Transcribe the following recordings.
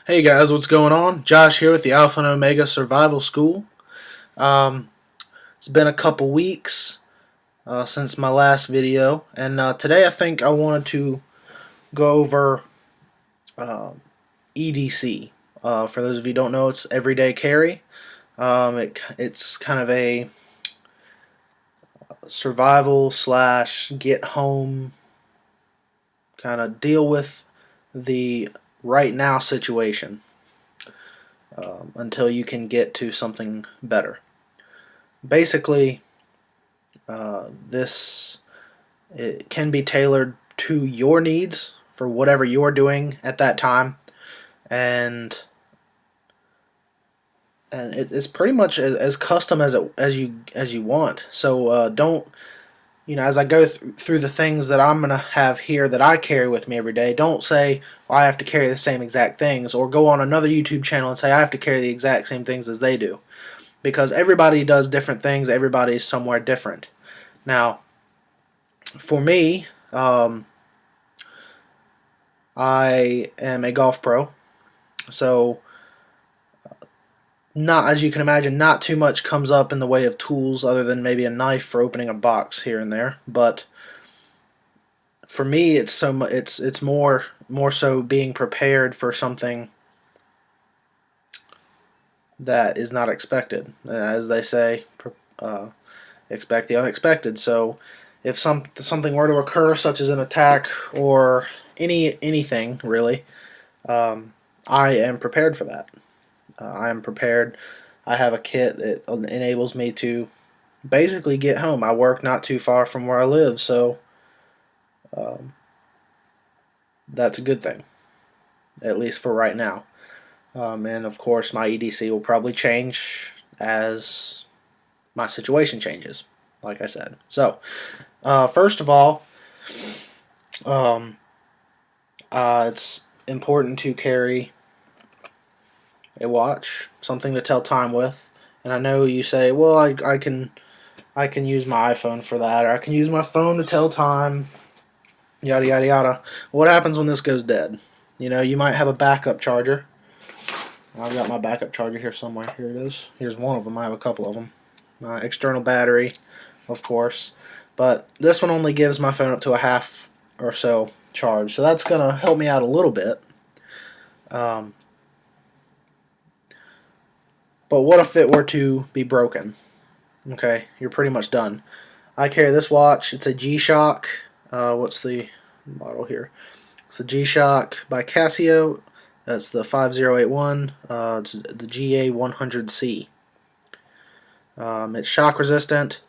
Hey guys, what's going on? Josh here with the Alpha and Omega Survival School. Um, it's been a couple weeks since my last video, and today I think I wanted to go over uh, EDC. For those of you who don't know, it's everyday carry. It's kind of a survival slash get home kind of deal with the right now situation until you can get to something better. Basically, this it can be tailored to your needs for whatever you're doing at that time, and it's pretty much as custom as you want. So don't as I go through the things that I'm gonna have here that I carry with me every day. Don't say, well, I have to carry the same exact things, or go on another YouTube channel and say I have to carry the exact same things as they do, because everybody does different things. Everybody's somewhere different. Now, for me, I am a golf pro, so not, as you can imagine, not too much comes up in the way of tools other than maybe a knife for opening a box here and there. But for me, it's more so being prepared for something that is not expected. As they say, expect the unexpected. So if something were to occur, such as an attack or anything really, I am prepared for that. I am prepared. I have a kit that enables me to basically get home. I work not too far from where I live, so um, that's a good thing, at least for right now. And of course, my EDC will probably change as my situation changes, like I said. So, first of all, um, it's important to carry a watch, something to tell time with. And I know you say, well, I can use my iPhone for that, or I can use my phone to tell time, yada yada yada. What happens when this goes dead? You might have a backup charger. I've got my backup charger here somewhere. Here it is. Here's one of them. I have a couple of them. External battery, of course, but this one only gives my phone up to a half or so charge, so that's gonna help me out a little bit. Um, but what if it were to be broken? Okay, you're pretty much done. I carry this watch. It's a G-Shock. What's the model here? It's the G-Shock by Casio. That's the 5081. It's the GA100C. It's shock resistant.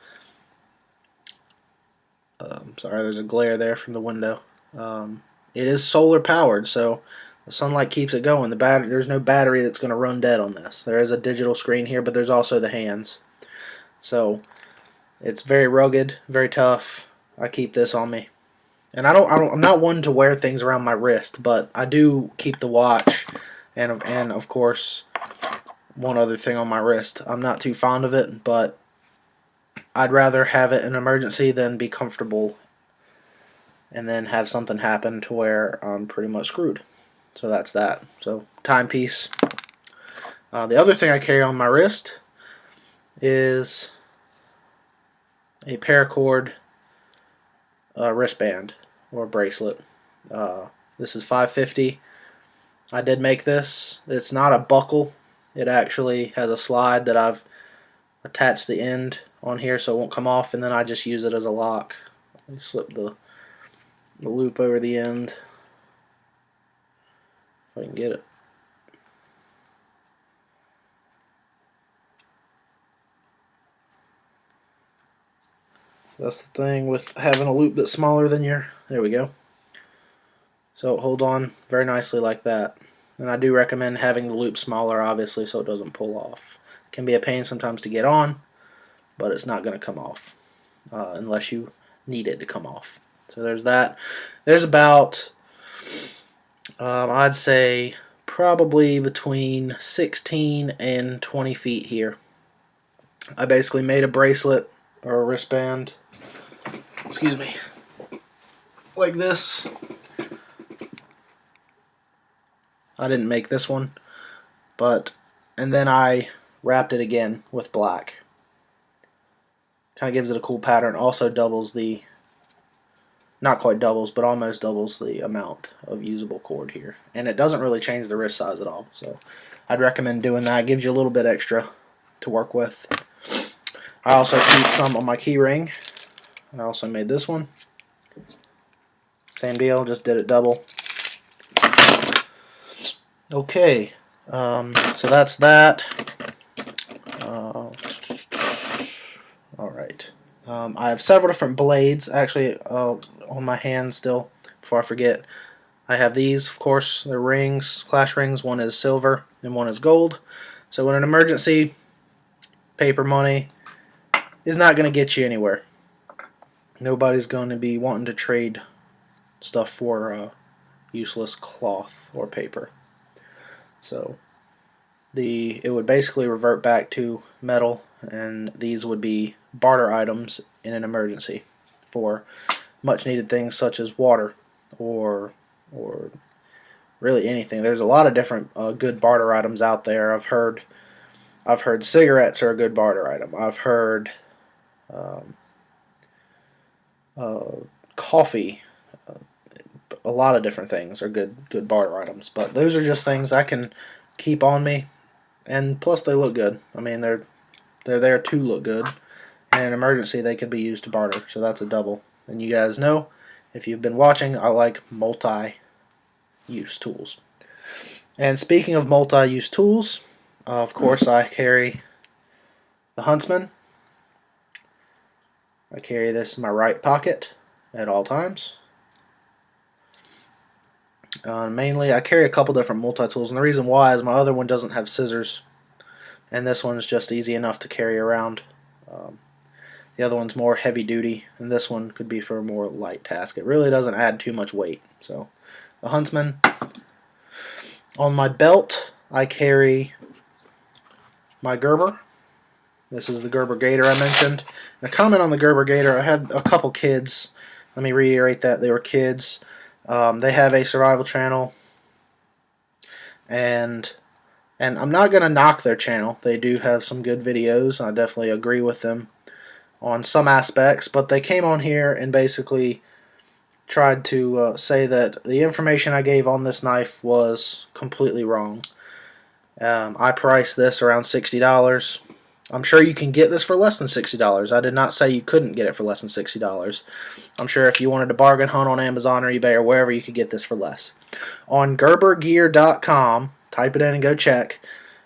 Sorry, there's a glare there from the window. It is solar powered, so the sunlight keeps it going. There's no battery that's going to run dead on this. There is a digital screen here, but there's also the hands. So it's very rugged, very tough. I keep this on me, and I'm not one to wear things around my wrist, but I do keep the watch, and of course one other thing on my wrist. I'm not too fond of it, but I'd rather have it in an emergency than be comfortable and then have something happen to where I'm pretty much screwed. So that's that. So timepiece. The other thing I carry on my wrist is a paracord wristband or bracelet. This is 550. I did make this. It's not a buckle. It actually has a slide that I've attached the end on here so it won't come off, and then I just use it as a lock. I slip the loop over the end if I can get it. That's the thing with having a loop that's smaller than there we go. So hold on very nicely like that. And I do recommend having the loop smaller, obviously, so it doesn't pull off. It can be a pain sometimes to get on, but it's not going to come off unless you need it to come off. So there's that. There's about, I'd say, probably between 16 and 20 feet here. I basically made a bracelet or a wristband, excuse me, like this. I didn't make this one, and then I wrapped it again with black. Kind of gives it a cool pattern. Also doubles the, not quite doubles, but almost doubles the amount of usable cord here. And it doesn't really change the wrist size at all. So I'd recommend doing that. It gives you a little bit extra to work with. I also keep some on my key ring. I also made this one. Same deal, just did it double. Okay, so that's that. Alright. I have several different blades, actually, on my hand still, before I forget. I have these, of course, they're rings, clash rings. One is silver and one is gold. So in an emergency, paper money is not going to get you anywhere. Nobody's going to be wanting to trade stuff for useless cloth or paper. So it would basically revert back to metal, and these would be barter items in an emergency for much needed things such as water or really anything. There's a lot of different good barter items out there. I've heard cigarettes are a good barter item. I've heard coffee. A lot of different things are good barter items. But those are just things I can keep on me, and plus they look good. I mean, they're there to look good. And in an emergency, they can be used to barter. So that's a double. And you guys know, if you've been watching, I like multi-use tools. And speaking of multi-use tools, of course I carry the Huntsman. I carry this in my right pocket at all times. Mainly, I carry a couple different multi-tools, and the reason why is my other one doesn't have scissors, and this one is just easy enough to carry around. The other one's more heavy-duty, and this one could be for a more light task. It really doesn't add too much weight. So, the Huntsman. On my belt, I carry my Gerber. This is the Gerber Gator I mentioned. A comment on the Gerber Gator, I had a couple kids. Let me reiterate that. They were kids. They have a survival channel, and I'm not going to knock their channel. They do have some good videos, and I definitely agree with them on some aspects, but they came on here and basically tried to say that the information I gave on this knife was completely wrong. I priced this around $60. I'm sure you can get this for less than $60. I did not say you couldn't get it for less than $60. I'm sure if you wanted to bargain hunt on Amazon or eBay or wherever, you could get this for less. On GerberGear.com, type it in and go check,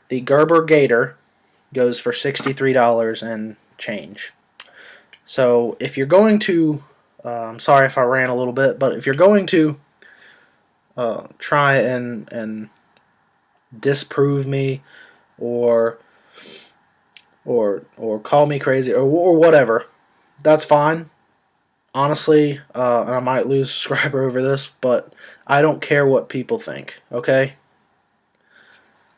the Gerber Gator goes for $63 and change. So if you're going to, I'm sorry if I ran a little bit, but if you're going to try and disprove me or call me crazy or whatever, that's fine. Honestly, and I might lose a subscriber over this, but I don't care what people think, okay?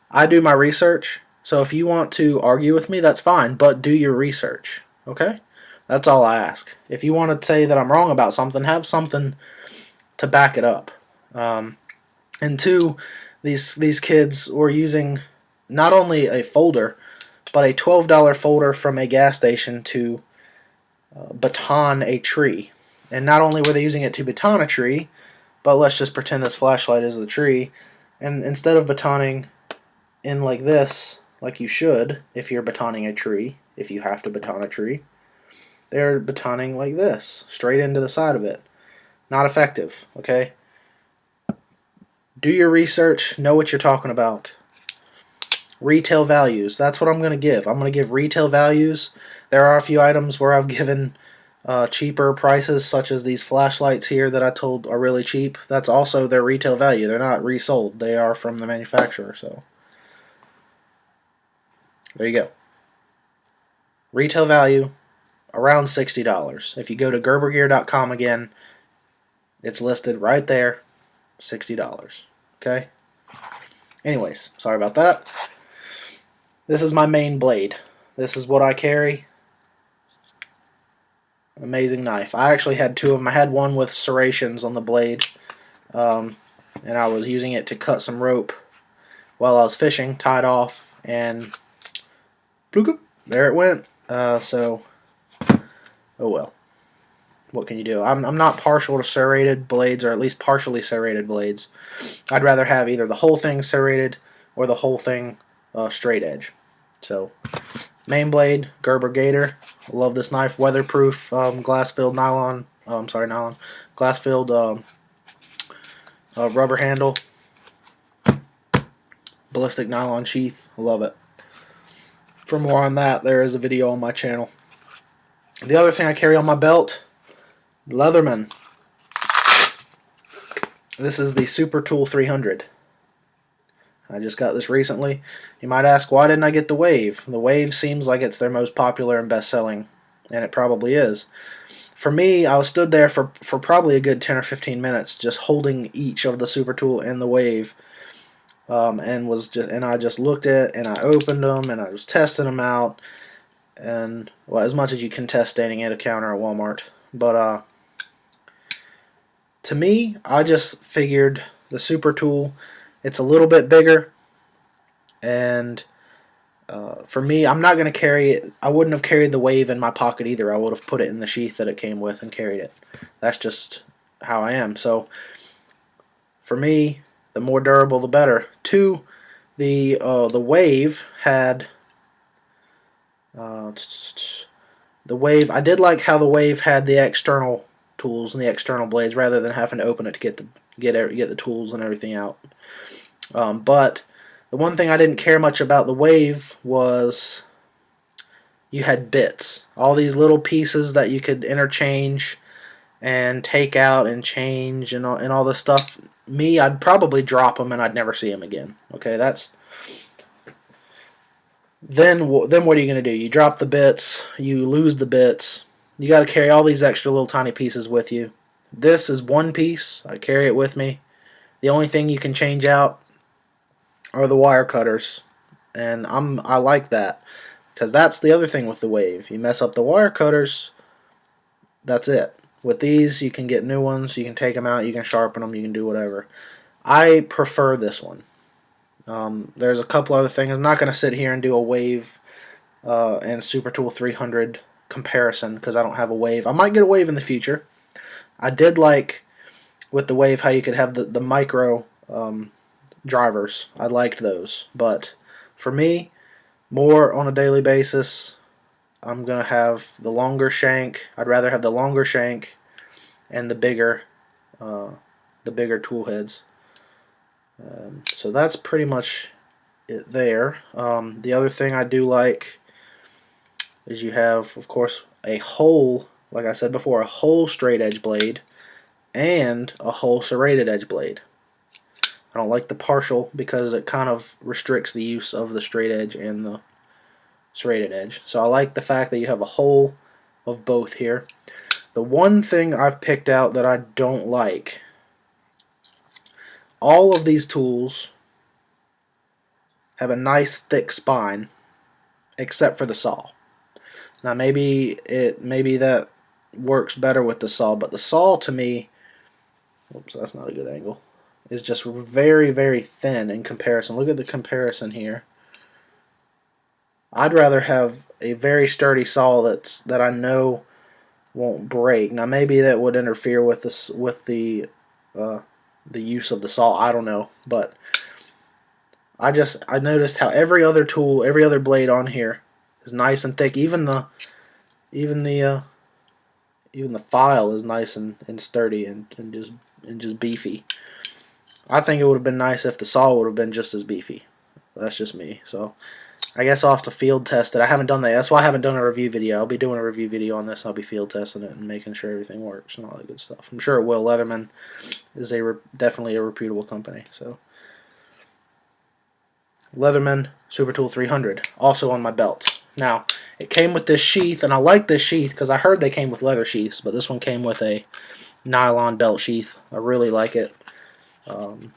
I do my research, so if you want to argue with me, that's fine, but do your research, okay? That's all I ask. If you want to say that I'm wrong about something, have something to back it up. And two, these kids were using not only a folder, but a $12 folder from a gas station to baton a tree. And not only were they using it to baton a tree, but let's just pretend this flashlight is the tree, and instead of batoning in like this, like you should if you're batoning a tree, if you have to baton a tree, they're batoning like this, straight into the side of it. Not effective, okay? Do your research, know what you're talking about. Retail values, that's what I'm going to give. I'm going to give retail values. There are a few items where I've given cheaper prices, such as these flashlights here that I told are really cheap. That's also their retail value. They're not resold. They are from the manufacturer. So there you go. Retail value around $60. If you go to GerberGear.com again, it's listed right there, $60. Okay? Anyways, sorry about that. This is my main blade. This is what I carry. Amazing knife. I actually had two of them. I had one with serrations on the blade. and I was using it to cut some rope while I was fishing, tied off, and bloop, there it went. So, oh well. What can you do? I'm not partial to serrated blades, or at least partially serrated blades. I'd rather have either the whole thing serrated or the whole thing straight edge. So, main blade, Gerber Gator. I love this knife. Weatherproof, glass-filled nylon. Nylon. Glass-filled rubber handle. Ballistic nylon sheath. I love it. For more on that, there is a video on my channel. The other thing I carry on my belt, Leatherman. This is the Super Tool 300. I just got this recently. You might ask, why didn't I get the Wave? The Wave seems like it's their most popular and best-selling, and it probably is. For me, I was stood there for probably a good 10 or 15 minutes just holding each of the Super Tool and the Wave, and I just looked at it, and I opened them, and I was testing them out, and well, as much as you can test standing at a counter at Walmart. But to me, I just figured the Super Tool, it's a little bit bigger, and for me, I'm not going to carry it. I wouldn't have carried the Wave in my pocket either. I would have put it in the sheath that it came with and carried it. That's just how I am. So for me, the more durable, the better. Two, the Wave had the Wave. I did like how the Wave had the external tools and the external blades rather than having to open it to get the tools and everything out. But the one thing I didn't care much about the Wave was you had bits. All these little pieces that you could interchange and take out and change and all this stuff. Me, I'd probably drop them and I'd never see them again. Okay, that's... Then what are you going to do? You drop the bits, you lose the bits. You got to carry all these extra little tiny pieces with you. This is one piece. I carry it with me. The only thing you can change out are the wire cutters, and I like that, because that's the other thing with the Wave. You mess up the wire cutters, that's it. With these, you can get new ones, you can take them out, you can sharpen them, you can do whatever. I prefer this one. There's a couple other things. I'm not going to sit here and do a Wave and Super Tool 300 comparison, because I don't have a Wave. I might get a Wave in the future. I did like with the Wave how you could have the micro drivers. I liked those, but for me, more on a daily basis, I'm gonna have the longer shank. I'd rather have the longer shank and the bigger tool heads. So that's pretty much it there. The other thing I do like is you have, of course, a whole, like I said before, a whole straight edge blade and a whole serrated edge blade. I don't like the partial because it kind of restricts the use of the straight edge and the serrated edge. So I like the fact that you have a whole of both here. The one thing I've picked out that I don't like, all of these tools have a nice thick spine except for the saw. Now maybe that works better with the saw, but the saw to me, oops, that's not a good angle, is just very, very thin in comparison. Look at the comparison here. I'd rather have a very sturdy saw that I know won't break. Now maybe that would interfere with this, with the use of the saw. I don't know, but I noticed how every other tool, every other blade on here is nice and thick. Even the file is nice and sturdy and just beefy. I think it would have been nice if the saw would have been just as beefy. That's just me. So I guess I'll have to field test it. I haven't done that. That's why I haven't done a review video. I'll be doing a review video on this. I'll be field testing it and making sure everything works and all that good stuff. I'm sure it will. Leatherman is definitely a reputable company. So Leatherman Super Tool 300, also on my belt. Now, it came with this sheath, and I like this sheath because I heard they came with leather sheaths, but this one came with a nylon belt sheath. I really like it. And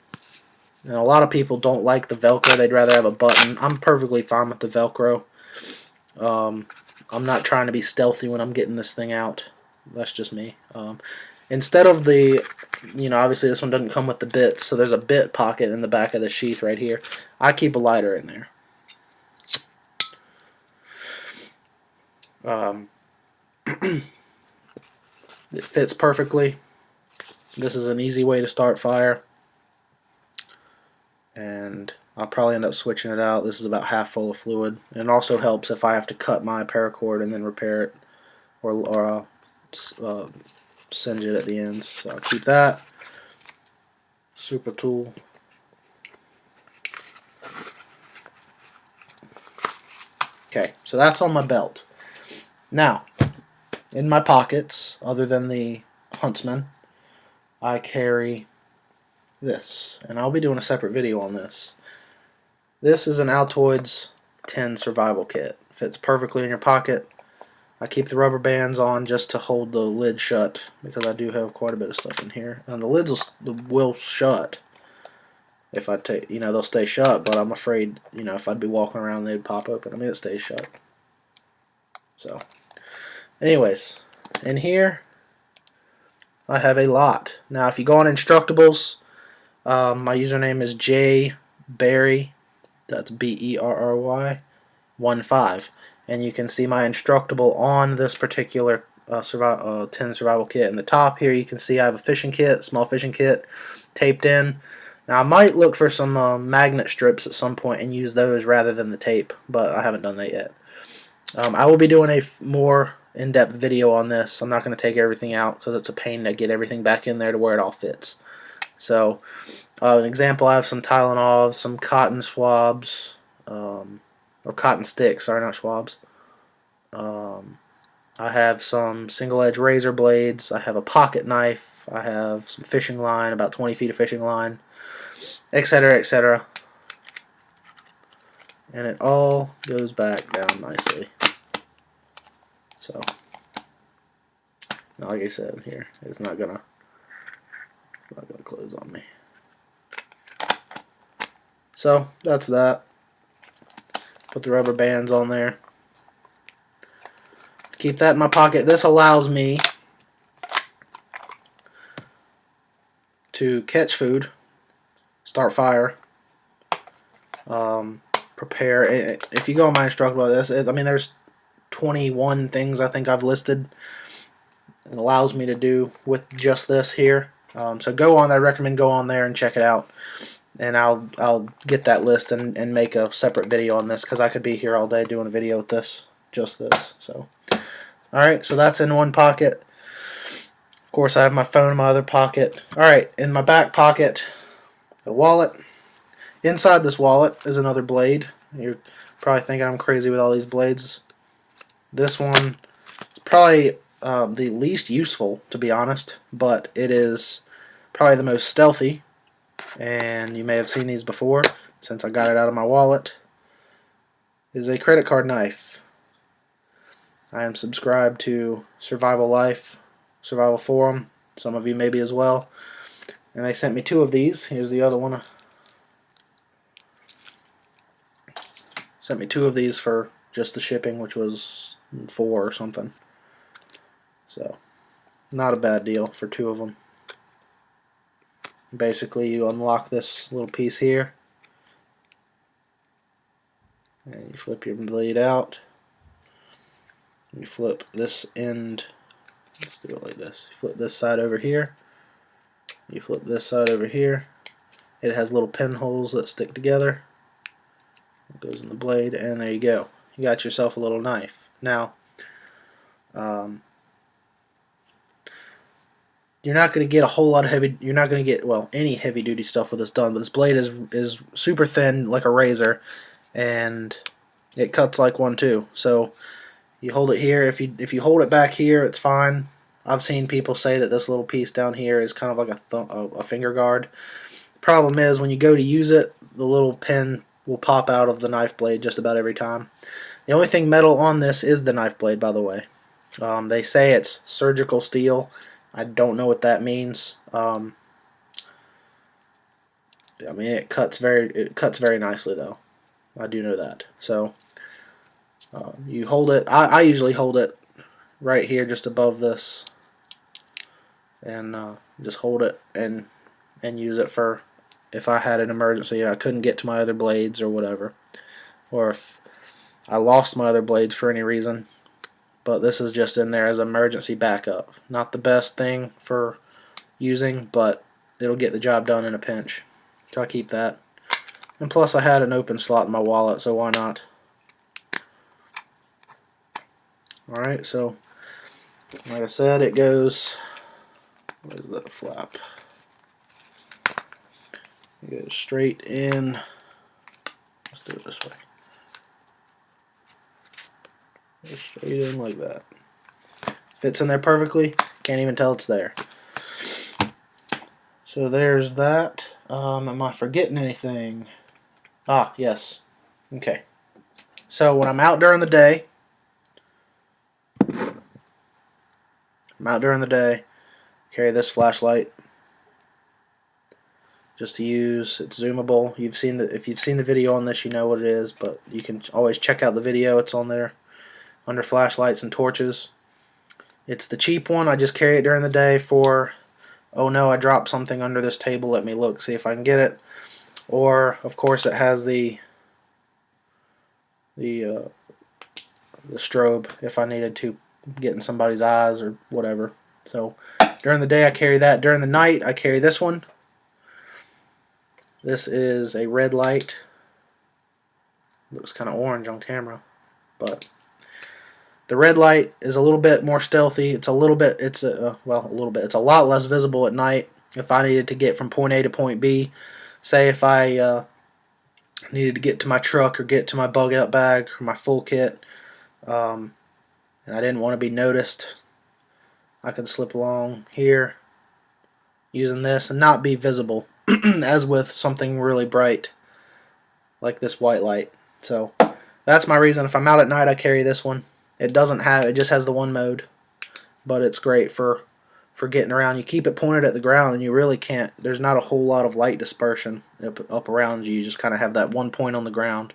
a lot of people don't like the Velcro. They'd rather have a button. I'm perfectly fine with the Velcro. I'm not trying to be stealthy when I'm getting this thing out. That's just me. instead of the, obviously this one doesn't come with the bits, so there's a bit pocket in the back of the sheath right here. I keep a lighter in there. It fits perfectly. This is an easy way to start fire, and I'll probably end up switching it out. This is about half full of fluid, and it also helps if I have to cut my paracord and then repair it, or singe it at the ends. So I'll keep that. Super tool. Okay, so that's on my belt. Now, in my pockets, other than the Huntsman, I carry this, and I'll be doing a separate video on this. This is an Altoids 10 survival kit. Fits perfectly in your pocket. I keep the rubber bands on just to hold the lid shut, because I do have quite a bit of stuff in here. And the lids will shut if I take, they'll stay shut, but I'm afraid, if I'd be walking around, they'd pop open. I mean, it stays shut. So, anyways, in here, I have a lot. Now, if you go on Instructables, my username is jberry, that's BERRY 15, and you can see my Instructable on this particular 10 survival kit. In the top here, you can see I have a fishing kit, small fishing kit, taped in. Now, I might look for some magnet strips at some point and use those rather than the tape, but I haven't done that yet. I will be doing a more in-depth video on this. I'm not going to take everything out because it's a pain to get everything back in there to where it all fits. So, an example, I have some Tylenol, some cotton swabs, or cotton sticks, sorry, not swabs. I have some single-edge razor blades. I have a pocket knife. I have some fishing line, about 20 feet of fishing line, etc., etc. And it all goes back down nicely. So, like I said, here, it's not gonna close on me. So that's that. Put the rubber bands on there. Keep that in my pocket. This allows me to catch food, start fire, prepare. If you go on my Instructable, there's 21 things I think I've listed. It allows me to do with just this here. So go on. I recommend go on there and check it out. And I'll get that list and make a separate video on this, because I could be here all day doing a video with this, just this. So, all right. So that's in one pocket. Of course, I have my phone in my other pocket. All right. In my back pocket, a wallet. Inside this wallet is another blade. You're probably thinking I'm crazy with all these blades. This one is probably the least useful, to be honest, but it is probably the most stealthy, and you may have seen these before since I got it out of my wallet. It is a credit card knife. I am subscribed to Survival Life, Survival Forum, some of you maybe as well, and they sent me 2 of these. Here's the other one. Sent me 2 of these for just the shipping, which was $4 or something. So, not a bad deal for 2 of them. Basically, you unlock this little piece here, and you flip your blade out. You flip this end. Let's do it like this. You flip this side over here. You flip this side over here. It has little pinholes that stick together. It goes in the blade, and there you go. You got yourself a little knife. Now, you're not going to get a whole lot of heavy. You're not going to get, well, any heavy duty stuff with this done. But this blade is super thin, like a razor, and it cuts like one too. So you hold it here. If you hold it back here, it's fine. I've seen people say that this little piece down here is kind of like a finger guard. Problem is, when you go to use it, the little pin will pop out of the knife blade just about every time. The only thing metal on this is the knife blade, by the way. They say it's surgical steel. I don't know what that means. I mean, it cuts very nicely, though. I do know that. So you hold it. I usually hold it right here, just above this and just hold it and use it for if I had an emergency. I couldn't get to my other blades or whatever, or if I lost my other blades for any reason. But this is just in there as emergency backup. Not the best thing for using, but it'll get the job done in a pinch. So I keep that. And plus I had an open slot in my wallet, so why not? Alright, so like I said, it goes, where's that flap? It goes straight in. Let's do it this way. Goes straight in like that. Fits in there perfectly. Can't even tell it's there. So there's that. Am I forgetting anything? Ah, yes. Okay. So when I'm out during the day, carry this flashlight just to use. It's zoomable. If you've seen the video on this, you know what it is, but you can always check out the video. It's on there under flashlights and torches. It's the cheap one. I just carry it during the day for, oh no, I dropped something under this table. Let me look, see if I can get it. Or of course it has the strobe if I needed to get in somebody's eyes or whatever. So during the day I carry that. During the night I carry this one. This is a red light. Looks kind of orange on camera, but the red light is a little bit more stealthy. It's a little bit. It's a lot less visible at night. If I needed to get from point A to point B, say if I needed to get to my truck or get to my bug out bag or my full kit, and I didn't want to be noticed, I could slip along here using this and not be visible as with something really bright like this white light. So that's my reason. If I'm out at night, I carry this one. It just has the one mode, but it's great for getting around. You keep it pointed at the ground and you really can't, there's not a whole lot of light dispersion up around you. You just kind of have that one point on the ground.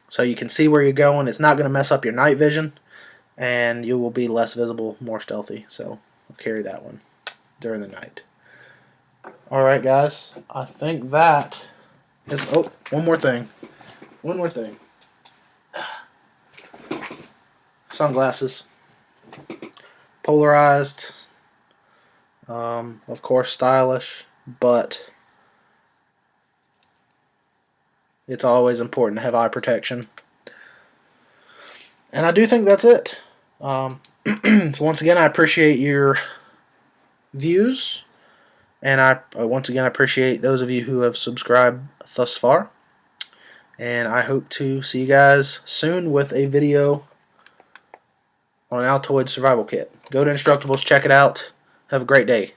So you can see where you're going. It's not going to mess up your night vision, and you will be less visible, more stealthy. So I'll carry that one during the night. Alright guys, I think that is, oh, one more thing. Sunglasses. Polarized. Of course stylish, but it's always important to have eye protection. And I do think that's it. So once again, I appreciate your views, and I once again appreciate those of you who have subscribed thus far. And I hope to see you guys soon with a video on an Altoid survival kit. Go to Instructables, check it out. Have a great day.